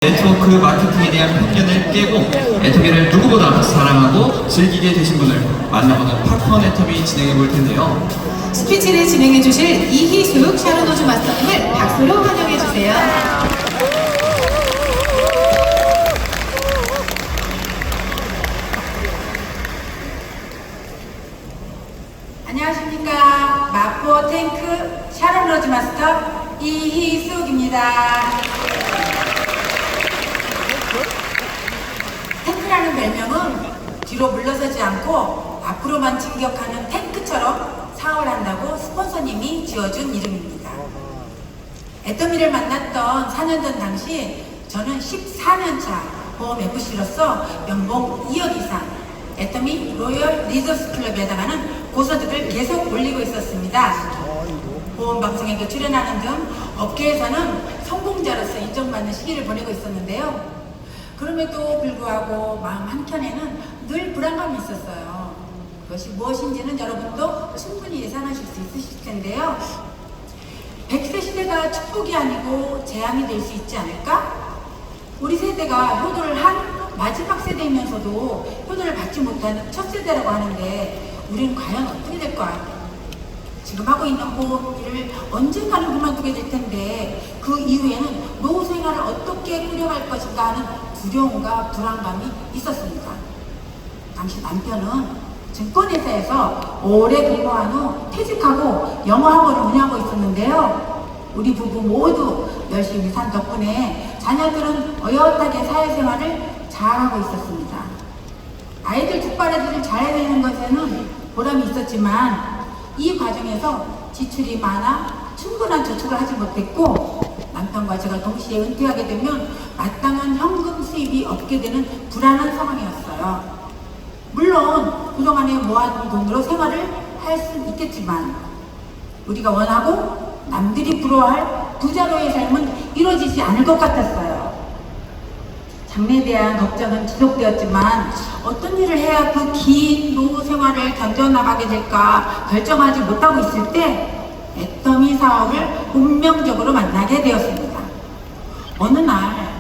네트워크 마케팅에 대한 편견을 깨고 애터미를 누구보다 사랑하고 즐기게 되신 분을 만나보는 팝콘 애터미 진행해 볼 텐데요. 스피치를 진행해 주실 이희숙 샤론호주 마스터님을 박수로 환영해 주세요. 안녕하십니까. 마포 탱크 샤론호주 마스터 이희숙입니다. 탱크라는 별명은 뒤로 물러서지 않고 앞으로만 진격하는 탱크처럼 사업을 한다고 스폰서님이 지어준 이름입니다. 애터미를 만났던 4년 전 당시 저는 14년차 보험 FC로서 연봉 2억 이상 애터미 로열 리저스 클럽에 해당하는 고소득을 계속 올리고 있었습니다. 보험방송에도 출연하는 등 업계에서는 성공자로서 인정받는 시기를 보내고 있었는데요. 그럼에도 불구하고 마음 한켠에는 늘 불안감이 있었어요. 그것이 무엇인지는 여러분도 충분히 예상하실 수 있으실 텐데요. 100세 시대가 축복이 아니고 재앙이 될 수 있지 않을까? 우리 세대가 효도를 한 마지막 세대이면서도 효도를 받지 못하는 첫 세대라고 하는데 우리는 과연 어떻게 될까? 지금 하고 있는 보험 일을 언젠가는 그만두게 될 텐데 그 이후에는 노후 생활을 어떻게 꾸려갈 것인가 하는 두려움과 불안감이 있었습니다. 당시 남편은 증권회사에서 오래 근무한 후 퇴직하고 영어학원을 운영하고 있었는데요. 우리 부부 모두 열심히 산 덕분에 자녀들은 어엿하게 사회생활을 잘하고 있었습니다. 아이들 뒷바라지를 잘 해내는 것에는 보람이 있었지만 이 과정에서 지출이 많아 충분한 저축을 하지 못했고 남편과 제가 동시에 은퇴하게 되면 마땅한 현금 수입이 없게 되는 불안한 상황이었어요. 물론 그동안에 모아둔 돈으로 생활을 할 수 있겠지만 우리가 원하고 남들이 부러워할 부자로의 삶은 이루어지지 않을 것 같았어요. 장래에 대한 걱정은 지속되었지만 어떤 일을 해야 그 긴 노후 생활을 견뎌나가게 될까 결정하지 못하고 있을 때 애터미 사업을 운명적으로 만나게 되었습니다. 어느 날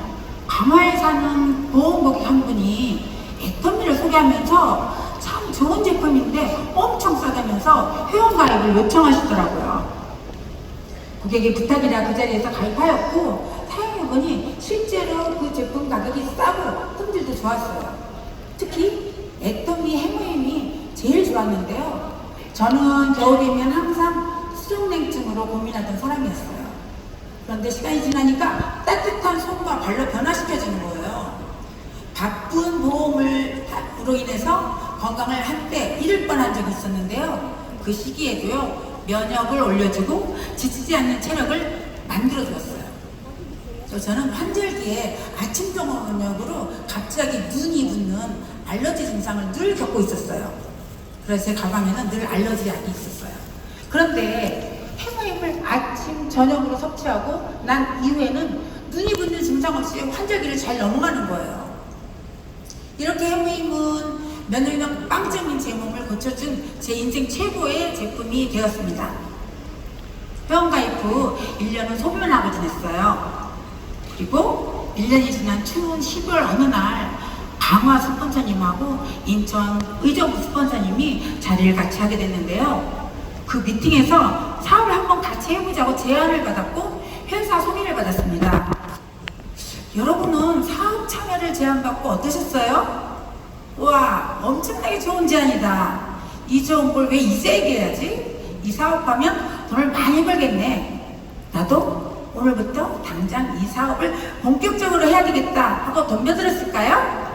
강화에 사는 보험 고객 한 분이 애터미를 소개하면서 참 좋은 제품인데 엄청 싸다면서 회원가입을 요청하시더라고요. 고객의 부탁이라 그 자리에서 가입하였고 사용해보니 실제로 그 제품 가격이 싸고 품질도 좋았어요. 특히 애터미 해모임이 제일 좋았는데요. 저는 겨울이면 항상 수족냉증으로 고민하던 사람이었어요. 그런데 시간이 지나니까 따뜻한 손과 발로 변화시켜지는 거예요. 바쁜 보험으로 인해서 건강을 한때 잃을 뻔한 적이 있었는데요. 그 시기에도요. 면역을 올려주고 지치지 않는 체력을 만들어주었어요. 저는 환절기에 아침 저녁으로 갑자기 눈이 붓는 알러지 증상을 늘 겪고 있었어요. 그래서 제 가방에는 늘 알러지 약이 있었어요. 그런데 해모임을 아침 저녁으로 섭취하고 난 이후에는 눈이 붓는 증상 없이 환절기를 잘 넘어가는 거예요. 이렇게 해모임은 며느리는 빵점인 제 몸을 고쳐준 제 인생 최고의 제품이 되었습니다. 회원가입 후 1년은 소변하고 지냈어요. 그리고 1년이 지난 추운 12월 어느 날 강화 스폰서님하고 인천 의정부 스폰서님이 자리를 같이 하게 됐는데요. 그 미팅에서 사업을 한번 같이 해보자고 제안을 받았고 회사 소개를 받았습니다. 여러분은 사업 참여를 제안받고 어떠셨어요? 와, 엄청나게 좋은 제안이다. 이 좋은 걸 왜 이제 얘기해야지? 이 사업하면 돈을 많이 벌겠네. 나도 오늘부터 당장 이 사업을 본격적으로 해야 되겠다 하고 덤벼들었을까요?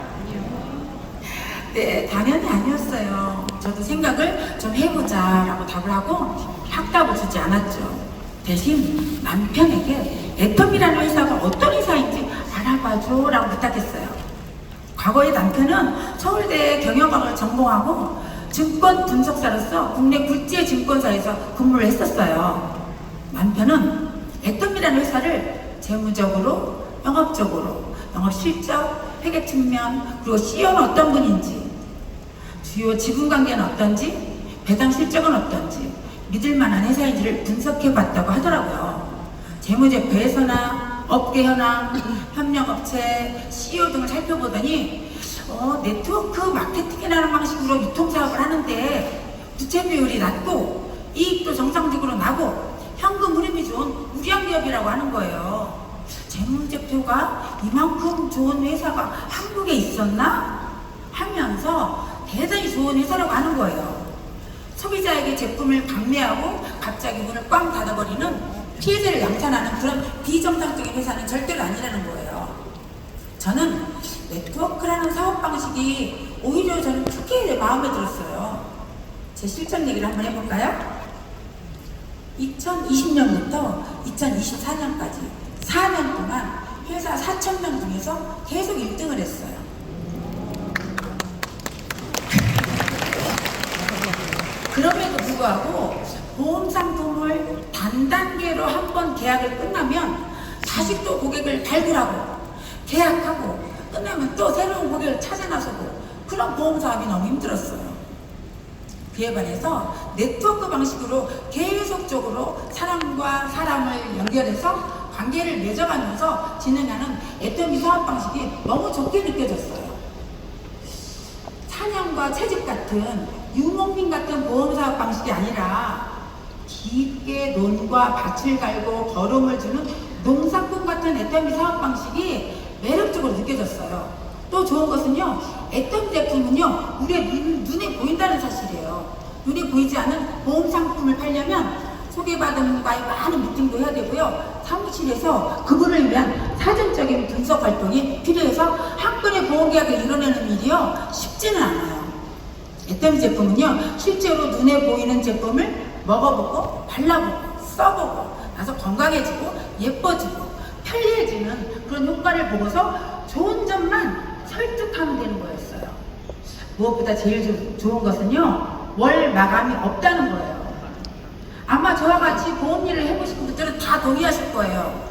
네, 당연히 아니었어요. 저도 생각을 좀 해보자 라고 답을 하고 확답을 주지 않았죠. 대신 남편에게 애터미라는 회사가 어떤 회사인지 알아봐줘 라고 부탁했어요. 과거에 남편은 서울대 경영학을 전공하고 증권 분석사로서 국내 굴지의 증권사에서 근무를 했었어요. 남편은 애터미라는 회사를 재무적으로, 영업적으로, 영업실적, 회계 측면, 그리고 CEO는 어떤 분인지, 주요 지분관계는 어떤지, 배당 실적은 어떤지, 믿을만한 회사인지를 분석해봤다고 하더라고요. 재무제표에서나 업계 현황, 협력업체, CEO 등을 살펴보더니 네트워크 마케팅이라는 방식으로 유통사업을 하는데 부채 비율이 낮고 이익도 정상적으로 나고 현금 흐름이 좋은 우량기업이라고 하는 거예요. 재무제표가 이만큼 좋은 회사가 한국에 있었나? 하면서 대단히 좋은 회사라고 하는 거예요. 소비자에게 제품을 강매하고 갑자기 문을 꽝 닫아버리는 피해자를 양산하는 그런 비정상적인 회사는 절대로 아니라는 거예요. 저는 네트워크라는 사업 방식이 오히려 저는 크게 마음에 들었어요. 제 실전 얘기를 한번 해볼까요? 2020년부터 2024년까지 4년 동안 회사 4,000명 중에서 계속 1등을 했어요. 그럼에도 불구하고 보험 상품을 단단계로 한 번 계약을 끝나면 다시 또 고객을 발굴하고 계약하고 끝나면 또 새로운 고객을 찾아 나서고 그런 보험 사업이 너무 힘들었어요. 그에 반해서 네트워크 방식으로 계속적으로 사람과 사람을 연결해서 관계를 맺어가면서 진행하는 애터미 사업 방식이 너무 좋게 느껴졌어요. 사냥과 채집 같은 유목민 같은 보험 사업 방식이 아니라 깊게 논과 밭을 갈고 거름을 주는 농사꾼 같은 애터미 사업 방식이 매력적으로 느껴졌어요. 또 좋은 것은요, 애터미 제품은요, 우리의 눈에 보인다는 사실이에요. 눈에 보이지 않는 보험 상품을 팔려면 소개받은 분과의 많은 미팅도 해야 되고요. 사무실에서 그분을 위한 사전적인 분석 활동이 필요해서 한 건의 보험 계약을 이뤄내는 일이요, 쉽지는 않아요. 애터미 제품은요, 실제로 눈에 보이는 제품을 먹어보고 발라보고 써보고 나서 건강해지고 예뻐지고 편리해지는 그런 효과를 보고서 좋은 점만 설득하면 되는 거였어요. 무엇보다 제일 좋은 것은요, 월 마감이 없다는 거예요. 아마 저와 같이 보험 일을 해보신 분들은 다 동의하실 거예요.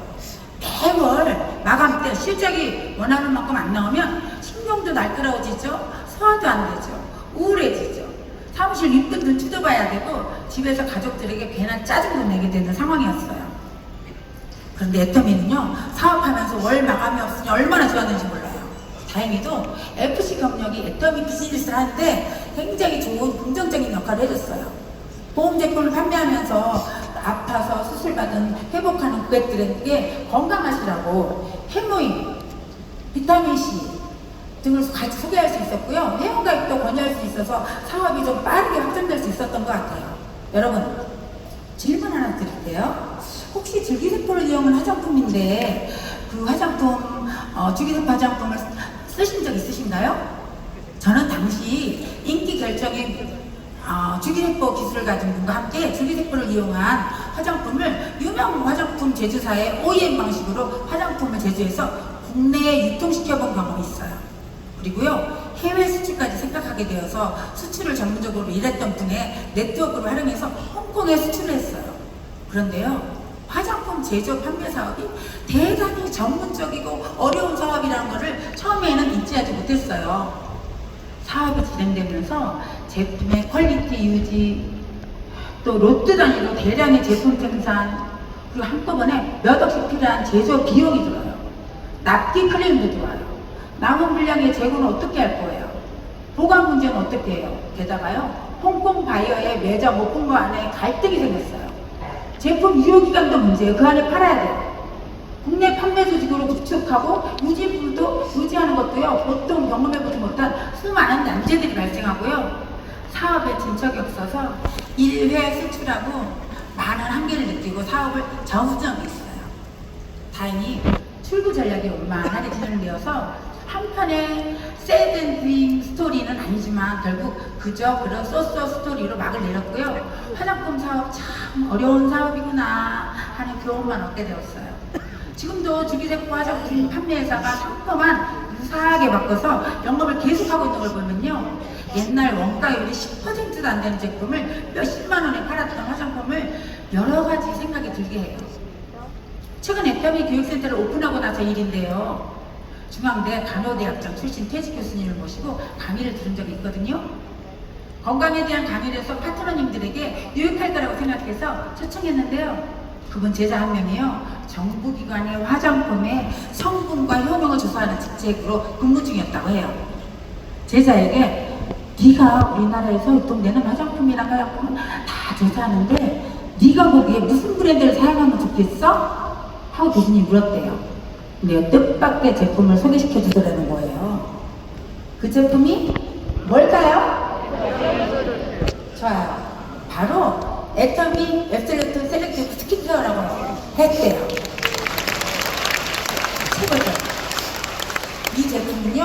매월 마감 때 실적이 원하는 만큼 안 나오면 신경도 날카로워지죠, 소화도 안 되죠, 우울해지죠. 사무실 윗분 눈치도 봐야 되고 집에서 가족들에게 괜한 짜증도 내게 되는 상황이었어요. 그런데 애터미는요, 사업하면서 월 마감이 없으니 얼마나 좋았는지 몰라요. 다행히도 FC 경력이 애터미 비즈니스를 하는데 굉장히 좋은 긍정적인 역할을 해줬어요. 보험 제품을 판매하면서 아파서 수술받은 회복하는 고객들에게 건강하시라고 해모임, 비타민C 등을 같이 소개할 수 있었고요. 회원가입도 권유할 수 있어서 사업이 좀 빠르게 확장될 수 있었던 것 같아요. 여러분, 질문 하나 드릴게요. 혹시 줄기세포를 이용한 화장품인데 그 화장품, 줄기세포 화장품을 쓰신 적 있으신가요? 저는 당시 인기 결정인 줄기세포 기술을 가진 분과 함께 줄기세포를 이용한 화장품을 유명 화장품 제조사의 OEM 방식으로 화장품을 제조해서 국내에 유통시켜본 경험이 있어요. 그리고요, 해외 수출까지 생각하게 되어서 수출을 전문적으로 일했던 분의 네트워크를 활용해서 홍콩에 수출을 했어요. 그런데요, 화장품 제조 판매 사업이 대단히 전문적이고 어려운 사업이라는 것을 처음에는 인지하지 못했어요. 사업이 진행되면서 제품의 퀄리티 유지, 또 로트 단위로 대량의 제품 생산, 그리고 한꺼번에 몇 억씩 필요한 제조 비용이 들어요. 납기 클레임도 들어와요. 남은 물량의 재고는 어떻게 할 거예요? 보관 문제는 어떻게 해요? 게다가요, 홍콩 바이어의 매장 오픈과 안에 갈등이 생겼어요. 제품 유효기간도 문제예요. 그 안에 팔아야 돼요. 국내 판매 조직으로 구축하고 유지품도 유지하는 것도요, 보통 경험해보지 못한 수많은 난제들이 발생하고요. 사업에 진척이 없어서 1회 수출하고 많은 한계를 느끼고 사업을 저수정했어요. 다행히 출구 전략이 원만하게 진행되어서 한편의 새드엔딩 스토리는 아니지만 결국 그저 그런 소소 스토리로 막을 내렸고요. 화장품 사업 참 어려운 사업이구나 하는 교훈만 얻게 되었어요. 지금도 줄기세포 화장품 판매회사가 상품만 유사하게 바꿔서 영업을 계속하고 있는 걸 보면요, 옛날 원가율이 10%도 안 되는 제품을 몇십만 원에 팔았던 화장품을 여러 가지 생각이 들게 해요. 최근 애터미 교육센터를 오픈하고 나서 일인데요, 중앙대 간호대학장 출신 퇴직 교수님을 모시고 강의를 들은 적이 있거든요. 건강에 대한 강의를 해서 파트너님들에게 유익할 거라고 생각해서 초청했는데요, 그분 제자 한 명이요. 정부기관의 화장품의 성분과 효능을 조사하는 직책으로 근무 중이었다고 해요. 제자에게 네가 우리나라에서 유통되는 화장품이랑 화장품은 다 조사하는데 네가 보기에 무슨 브랜드를 사용하면 좋겠어? 하고 교수님이 물었대요. 근데 뜻밖의 제품을 소개시켜 주더라는 거예요. 그 제품이 뭘까요? 좋아요. 바로 애터미 앱솔루트 셀렉티브 스킨케어라고 했대요. 최고죠. 이 제품은요,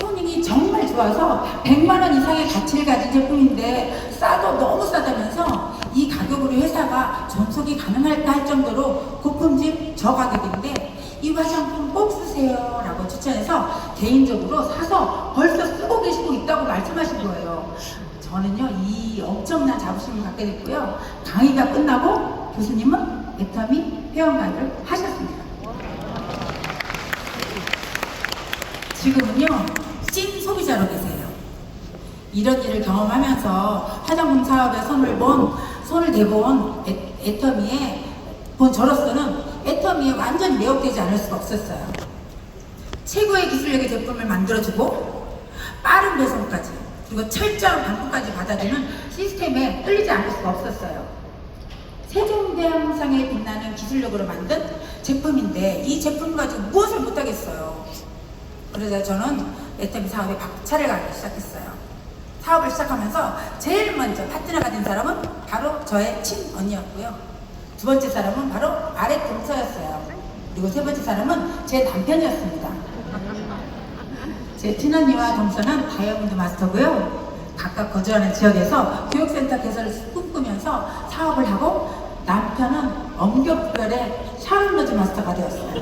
효능이 정말 좋아서 100만 원 이상의 가치를 가진 제품인데 싸도 너무 싸다면서 이 가격으로 회사가 전속이 가능할까 할 정도로 고품질 저가격인데 이 화장품 꼭 쓰세요 라고 추천해서 개인적으로 사서 벌써 쓰고 계시고 있다고 말씀하신 거예요. 저는요, 이 엄청난 자부심을 갖게 됐고요. 강의가 끝나고 교수님은 애터미 회원가입을 하셨습니다. 지금은요, 찐 소비자로 계세요. 이런 일을 경험하면서 화장품 사업에 손을 대본 애터미에 본 저로서는 애터미에 완전히 매혹되지 않을 수가 없었어요. 최고의 기술력의 제품을 만들어주고 빠른 배송까지 그리고 철저한 반품까지 받아주는 시스템에 끌리지 않을 수가 없었어요. 세종대왕상에 빛나는 기술력으로 만든 제품인데 이 제품 가지고 무엇을 못하겠어요. 그래서 저는 애터미 사업에 박차를 가기 시작했어요. 사업을 시작하면서 제일 먼저 파트너가 된 사람은 바로 저의 친언니였고요. 두 번째 사람은 바로 아래 동서였어요. 그리고 세 번째 사람은 제 남편이었습니다. 제 친언니와 동서는 다이아몬드 마스터고요. 각각 거주하는 지역에서 교육센터 개설을 꿈꾸면서 사업을 하고 남편은 엄격별의 샤론로즈 마스터가 되었어요.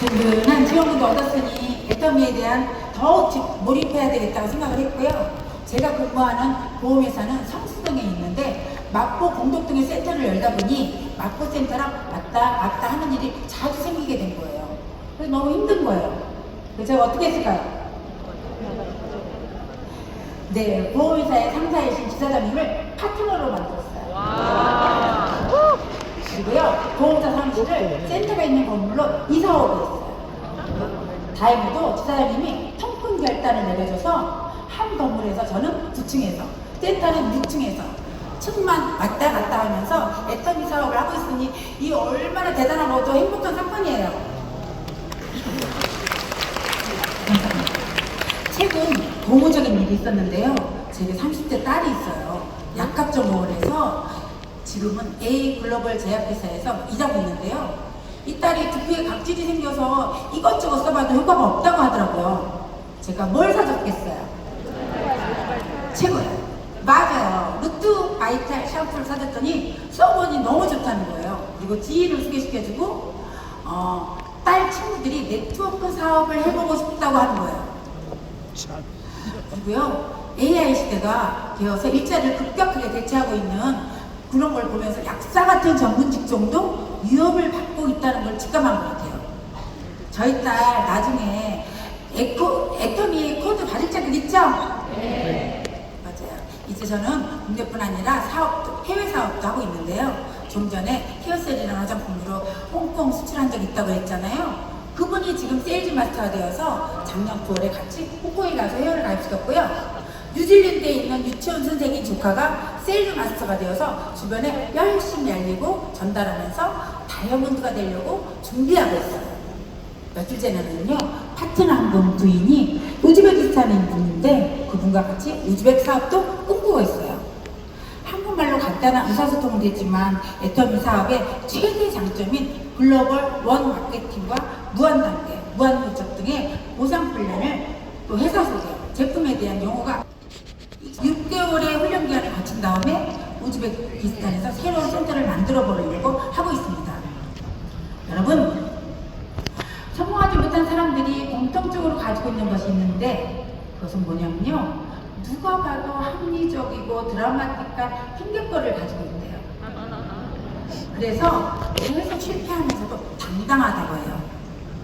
든든한 지원금도 얻었으니 애터미에 대한 더욱 몰입해야 되겠다고 생각을 했고요. 제가 근무하는 보험회사는 성수동에 있는데 마포 공덕동에 센터를 열다 보니 마포 센터랑 왔다 갔다 하는 일이 자주 생기게 된 거예요. 그래서 너무 힘든 거예요. 그래서 제가 어떻게 했을까요? 네, 보험회사의 상사이신 지사장님을 파트너로 만들었어요. 그리고요, 보험사 사무실을 센터가 있는 건물로 이사오게 했어요. 다행히도 지사장님이 통큰 결단을 내려줘서 한 건물에서 저는 9층에서 센터는 6층에서 층만 왔다 갔다 하면서 애터미 사업을 하고 있으니 이 얼마나 대단하고도 행복한 사건이에요. 최근 고무적인 일이 있었는데요. 제게 30대 딸이 있어요. 약값 전공을 해서 지금은 A 글로벌 제약회사에서 일하고 있는데요. 이 딸이 두피에 각질이 생겨서 이것저것 써봐도 효과가 없다고 하더라고요. 제가 뭘 사줬겠어요? 최고예요. 맞아요. 루트 바이탈 샴푸를 사줬더니 써보니 너무 좋다는 거예요. 그리고 지인을 소개시켜주고 딸 친구들이 네트워크 사업을 해보고 싶다고 하는 거예요. 그리고요, AI 시대가 되어서 일자리를 급격하게 대체하고 있는 그런 걸 보면서 약사 같은 전문 직종도 위협을 받고 있다는 걸 직감한 것 같아요. 저희 딸 나중에 애터미 코드 받을 자격 있죠? 네. 맞아요. 이제 저는 국내뿐 아니라 해외 사업도 하고 있는데요. 좀 전에 헤어셀이라는 화장품으로 홍콩 수출한 적 있다고 했잖아요. 그분이 지금 세일즈 마스터가 되어서 작년 9월에 같이 홍콩에 가서 회원을 가입시켰고요. 뉴질랜드에 있는 유치원 선생님 조카가 세일즈 마스터가 되어서 주변에 열심히 알리고 전달하면서 다이아몬드가 되려고 준비하고 있어요. 며칠 전에는요, 파트너 한 분 부인이 우즈베키스탄인 분인데 그분과 같이 우즈벡 사업도 꿈꾸고 있어요. 한국말로 간단한 의사소통은 되지만 애터미 사업의 최대 장점인 글로벌 원 마케팅과 무한 단계, 무한 누적 등의 보상 플랜을 또 회사 소개, 제품에 대한 용어가 6개월의 훈련 기간을 거친 다음에 우즈베키스탄에서 새로운 센터를 만들어 보려고 하고 있습니다. 여러분, 성공하지 못한 사람들이 공통적으로 가지고 있는 것이 있는데 그것은 뭐냐면요, 누가 봐도 합리적이고 드라마틱한 핑계거리를 가지고 있대요. 그래서 계속 실패하면서도 당당하다고 해요.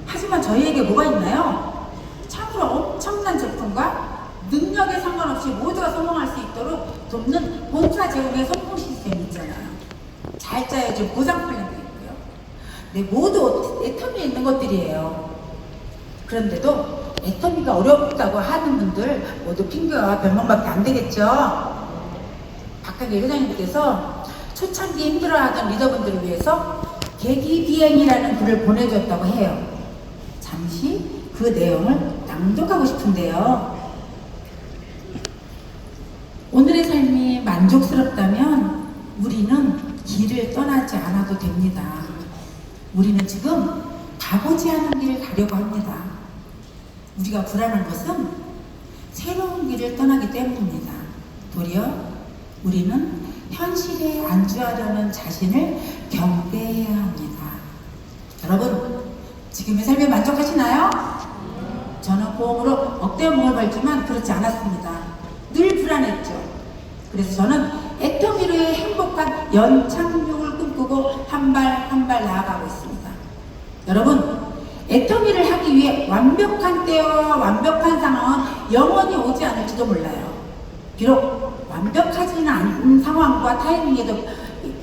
하지만 저희에게 뭐가 있나요? 참으로 엄청난 제품과 능력에 상관없이 모두가 성공할 수 있도록 돕는 본사 제공의 성공 시스템 있잖아요. 잘 짜여진 보상 플랜도 있고요. 네, 모두 애터미에 있는 것들이에요. 그런데도 애터미가 어렵다고 하는 분들 모두 핑계와 변명밖에 안 되겠죠. 박학일 회장님께서 초창기 힘들어하던 리더분들을 위해서 계기비행이라는 글을 보내줬다고 해요. 잠시 그 내용을 낭독하고 싶은데요. 오늘의 삶이 만족스럽다면 우리는 길을 떠나지 않아도 됩니다. 우리는 지금 가보지 않은 길을 가려고 합니다. 우리가 불안한 것은 새로운 길을 떠나기 때문입니다. 도리어 우리는 현실에 안주하려는 자신을 경계해야 합니다. 여러분, 지금의 삶에 만족하시나요? 저는 보험으로 억대 몸을 벌지만 그렇지 않았습니다. 늘 불안했죠. 그래서 저는 애터미로의 행복한 연착륙을 꿈꾸고 한 발 한 발 나아가고 있습니다. 여러분, 애터미를 하기 위해 완벽한 때와 완벽한 상황은 영원히 오지 않을지도 몰라요. 비록 완벽하지는 않은 상황과 타이밍에도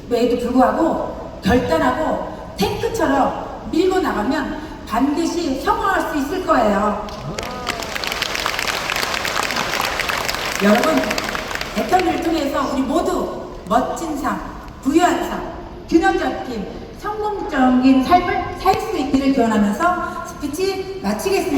불구하고 결단하고 탱크처럼 밀고 나가면 반드시 성공할 수 있을 거예요. 여러분, 애터미를 통해서 우리 모두 멋진 삶, 부유한 삶, 균형 잡힌 성공적인 삶을 살 수 있기를 기원하면서 스피치 마치겠습니다.